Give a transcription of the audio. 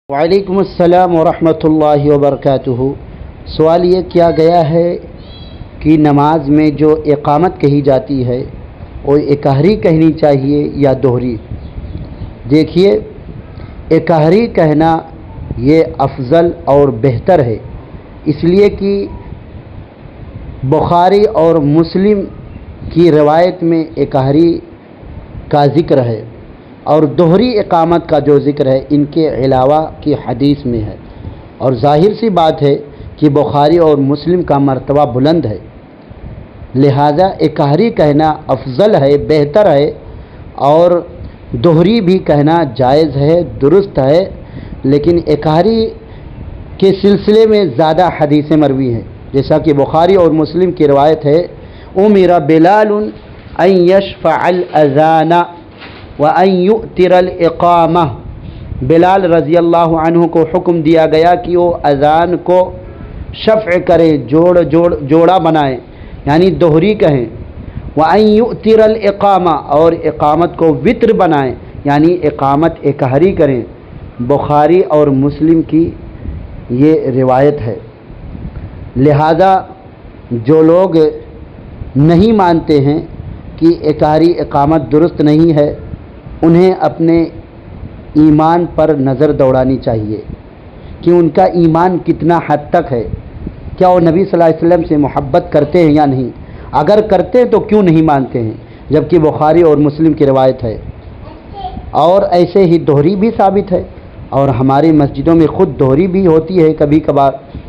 वालेकुम अस्सलाम वरहमतुल्लाहि वबरकातुहू। सवाल ये किया गया है कि नमाज में जो इकामत कही जाती है वो एकहरी कहनी चाहिए या दोहरी। देखिए, एकहरी कहना ये अफजल और बेहतर है, इसलिए कि बुखारी और मुस्लिम की रवायत में एकहरी का ज़िक्र है और दोहरी इकामत का जो ज़िक्र है इनके अलावा की हदीस में है, और ज़ाहिर सी बात है कि बुखारी और मुस्लिम का मर्तबा बुलंद है, लिहाजा एकहरी कहना अफजल है, बेहतर है, और दोहरी भी कहना जायज़ है, दुरुस्त है। लेकिन एकहरी के सिलसिले में ज़्यादा हदीसें मरवी हैं, जैसा कि बुखारी और मुस्लिम की रवायत है, उमिरा बिलालुन अन यशफ़अल अज़ाना व अन युतिरल इक़ामा। बिलाल रज़ी अल्लाह अन्हु को हुक्म दिया गया कि वो अज़ान को शफ़ करे, जोड़ा बनाए, यानी दोहरी कहें। व अन युतिरल इक़ामा, और इक़ामत को वित्र बनाएं, यानी इक़ामत एकहरी करें। बुखारी और मुस्लिम की ये रिवायत है। लिहाजा जो लोग नहीं मानते हैं कि एकहरी इक़ामत दुरुस्त नहीं है, उन्हें अपने ईमान पर नज़र दौड़ानी चाहिए कि उनका ईमान कितना हद तक है, क्या वो नबी सल्लल्लाहु अलैहि वसल्लम से मोहब्बत करते हैं या नहीं। अगर करते हैं तो क्यों नहीं मानते हैं, जबकि बुखारी और मुस्लिम की रवायत है। और ऐसे ही दोहरी भी साबित है, और हमारी मस्जिदों में ख़ुद दोहरी भी होती है कभी कभार।